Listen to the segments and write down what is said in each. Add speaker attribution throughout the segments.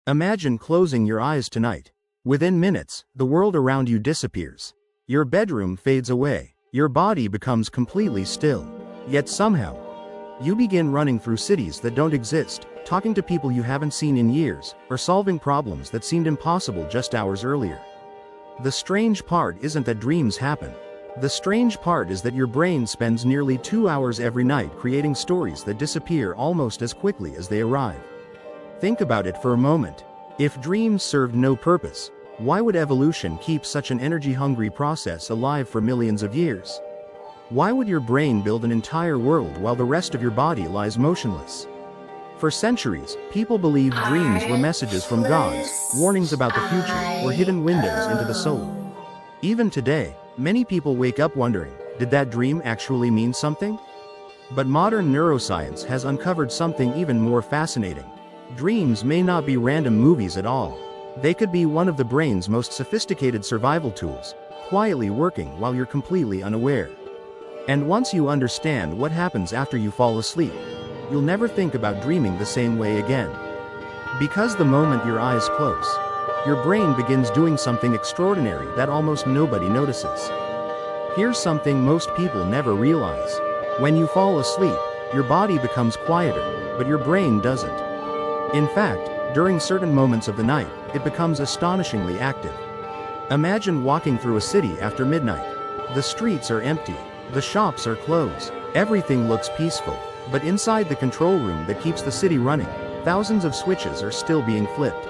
Speaker 1: Imagine closing your eyes tonight. Within minutes, the world around you disappears. Your bedroom fades away. Your body becomes completely still. Yet somehow, you begin running through cities that don't exist, talking to people you haven't seen in years, or solving problems that seemed impossible just hours earlier. The strange part isn't that dreams happen. The strange part is that your brain spends nearly 2 hours every night creating stories that disappear almost as quickly as they arrive. Think about it for a moment. If dreams served no purpose, why would evolution keep such an energy-hungry process alive for millions of years? Why would your brain build an entire world while the rest of your body lies motionless? For centuries, people believed dreams were messages from gods, warnings about the future, or hidden windows into the soul. Even today, many people wake up wondering, did that dream actually mean something? But modern neuroscience has uncovered something even more fascinating. Dreams may not be random movies at all. They could be one of the brain's most sophisticated survival tools, quietly working while you're completely unaware. And once you understand what happens after you fall asleep, you'll never think about dreaming the same way again. Because the moment your eyes close, your brain begins doing something extraordinary that almost nobody notices. Here's something most people never realize. When you fall asleep, your body becomes quieter, but your brain doesn't. In fact, during certain moments of the night, it becomes astonishingly active. Imagine walking through a city after midnight. The streets are empty, the shops are closed, everything looks peaceful, but inside the control room that keeps the city running, thousands of switches are still being flipped.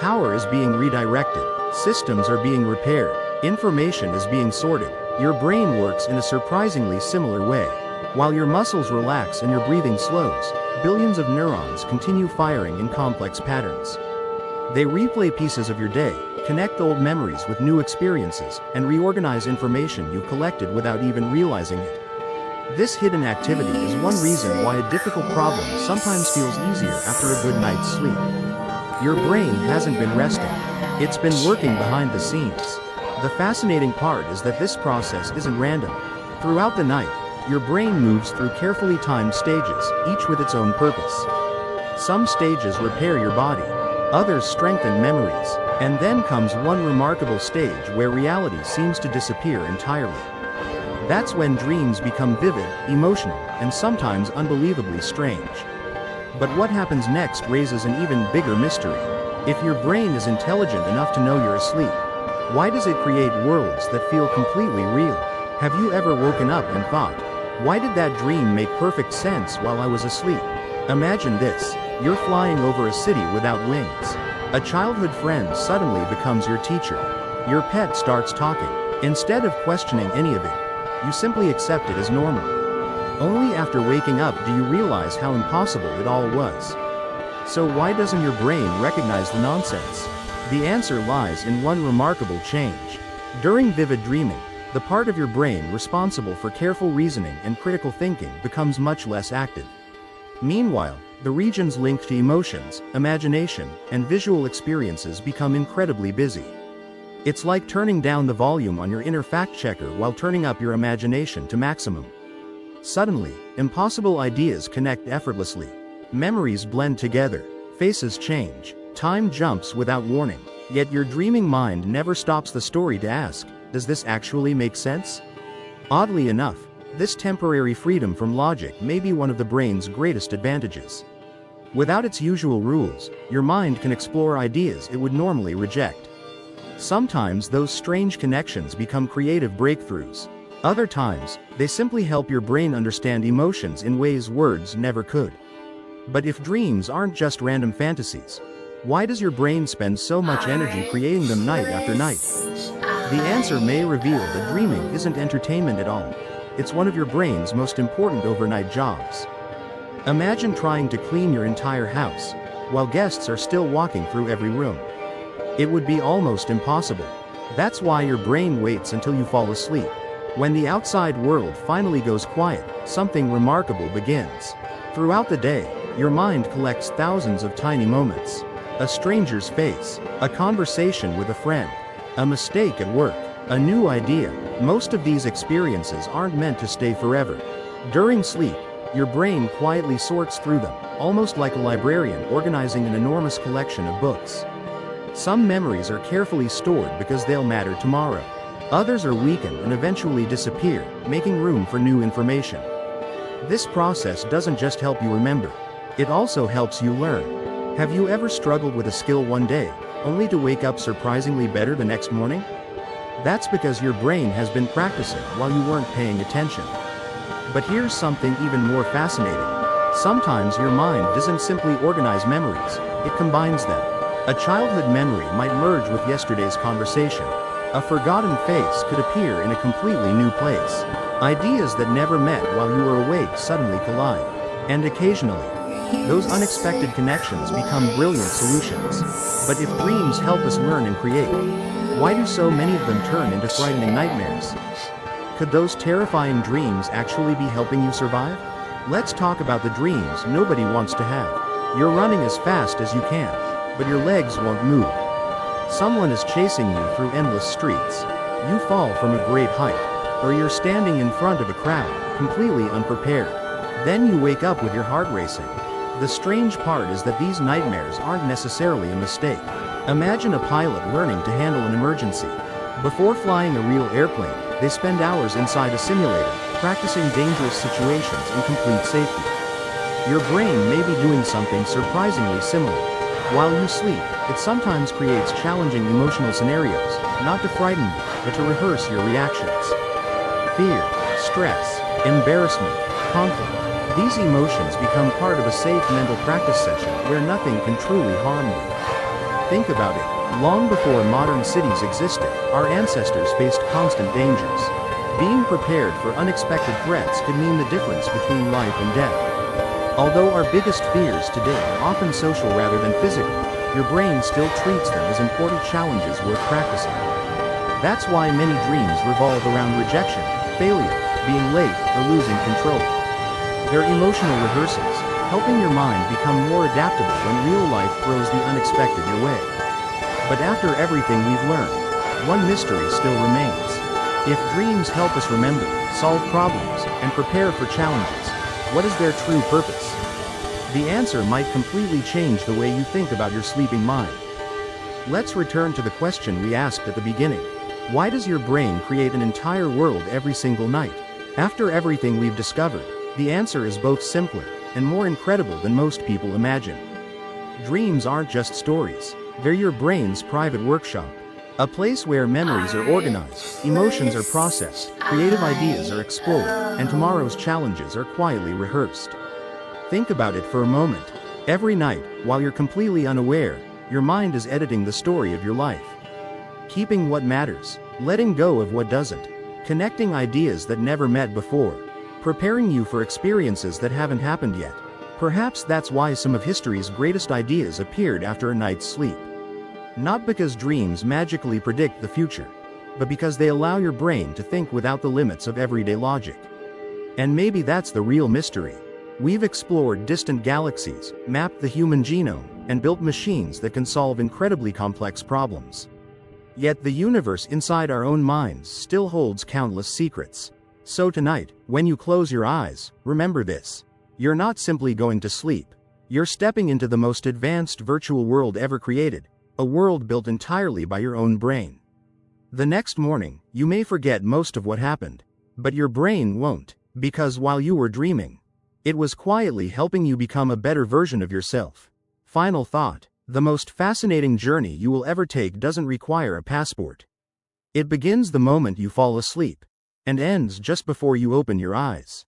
Speaker 1: Power is being redirected, systems are being repaired, information is being sorted. Your brain works in a surprisingly similar way. While your muscles relax and your breathing slows, billions of neurons continue firing in complex patterns. They replay pieces of your day, connect old memories with new experiences, and reorganize information you collected without even realizing it. This hidden activity is one reason why a difficult problem sometimes feels easier after a good night's sleep. Your brain hasn't been resting. It's been working behind the scenes. The fascinating part is that this process isn't random. Throughout the night, your brain moves through carefully timed stages, each with its own purpose. Some stages repair your body, others strengthen memories, and then comes one remarkable stage where reality seems to disappear entirely. That's when dreams become vivid, emotional, and sometimes unbelievably strange. But what happens next raises an even bigger mystery. If your brain is intelligent enough to know you're asleep, why does it create worlds that feel completely real? Have you ever woken up and thought, why did that dream make perfect sense while I was asleep? Imagine this. You're flying over a city without wings. A childhood friend suddenly becomes your teacher. Your pet starts talking. Instead of questioning any of it, you simply accept it as normal. Only after waking up do you realize how impossible it all was. So why doesn't your brain recognize the nonsense? The answer lies in one remarkable change. During vivid dreaming, the part of your brain responsible for careful reasoning and critical thinking becomes much less active. Meanwhile, the regions linked to emotions, imagination, and visual experiences become incredibly busy. It's like turning down the volume on your inner fact-checker while turning up your imagination to maximum. Suddenly, impossible ideas connect effortlessly. Memories blend together, faces change, time jumps without warning. Yet your dreaming mind never stops the story to ask, does this actually make sense? Oddly enough, this temporary freedom from logic may be one of the brain's greatest advantages. Without its usual rules, your mind can explore ideas it would normally reject. Sometimes those strange connections become creative breakthroughs. Other times, they simply help your brain understand emotions in ways words never could. But if dreams aren't just random fantasies, why does your brain spend so much energy creating them night after night? The answer may reveal that dreaming isn't entertainment at all. It's one of your brain's most important overnight jobs. Imagine trying to clean your entire house, while guests are still walking through every room. It would be almost impossible. That's why your brain waits until you fall asleep. When the outside world finally goes quiet, something remarkable begins. Throughout the day, your mind collects thousands of tiny moments. A stranger's face, a conversation with a friend, a mistake at work, a new idea. Most of these experiences aren't meant to stay forever. During sleep, Your brain quietly sorts through them, almost like a librarian organizing an enormous collection of books. Some memories are carefully stored because they'll matter tomorrow. Others are weakened and eventually disappear, making room for new information. This process doesn't just help you remember, it also helps you learn. Have you ever struggled with a skill one day, only to wake up surprisingly better the next morning? That's because your brain has been practicing while you weren't paying attention. But here's something even more fascinating. Sometimes your mind doesn't simply organize memories, it combines them. A childhood memory might merge with yesterday's conversation. A forgotten face could appear in a completely new place. Ideas that never met while you were awake suddenly collide. And occasionally, those unexpected connections become brilliant solutions. But if dreams help us learn and create, why do so many of them turn into frightening nightmares? Could those terrifying dreams actually be helping you survive? Let's talk about the dreams nobody wants to have. You're running as fast as you can, but your legs won't move. Someone is chasing you through endless streets. You fall from a great height. Or you're standing in front of a crowd, completely unprepared. Then you wake up with your heart racing. The strange part is that these nightmares aren't necessarily a mistake. Imagine a pilot learning to handle an emergency. Before flying a real airplane, they spend hours inside a simulator, practicing dangerous situations in complete safety. Your brain may be doing something surprisingly similar. While you sleep, it sometimes creates challenging emotional scenarios, not to frighten you, but to rehearse your reactions. Fear, stress, embarrassment, conflict. These emotions become part of a safe mental practice session where nothing can truly harm you. Think about it. Long before modern cities existed, our ancestors faced constant dangers. Being prepared for unexpected threats could mean the difference between life and death. Although our biggest fears today are often social rather than physical, your brain still treats them as important challenges worth practicing. That's why many dreams revolve around rejection, failure, being late, or losing control. They're emotional rehearsals, helping your mind become more adaptable when real life throws the unexpected your way. But after everything we've learned, one mystery still remains. If dreams help us remember, solve problems, and prepare for challenges, what is their true purpose? The answer might completely change the way you think about your sleeping mind. Let's return to the question we asked at the beginning. Why does your brain create an entire world every single night? After everything we've discovered, the answer is both simpler and more incredible than most people imagine. Dreams aren't just stories, they're your brain's private workshop. A place where memories are organized, emotions are processed, creative ideas are explored, and tomorrow's challenges are quietly rehearsed. Think about it for a moment. Every night, while you're completely unaware, your mind is editing the story of your life. Keeping what matters, letting go of what doesn't, connecting ideas that never met before, preparing you for experiences that haven't happened yet. Perhaps that's why some of history's greatest ideas appeared after a night's sleep. Not because dreams magically predict the future, but because they allow your brain to think without the limits of everyday logic. And maybe that's the real mystery. We've explored distant galaxies, mapped the human genome, and built machines that can solve incredibly complex problems. Yet the universe inside our own minds still holds countless secrets. So tonight, when you close your eyes, remember this. You're not simply going to sleep. You're stepping into the most advanced virtual world ever created, a world built entirely by your own brain. The next morning, you may forget most of what happened, but your brain won't, because while you were dreaming, it was quietly helping you become a better version of yourself. Final thought. The most fascinating journey you will ever take doesn't require a passport. It begins the moment you fall asleep, and ends just before you open your eyes.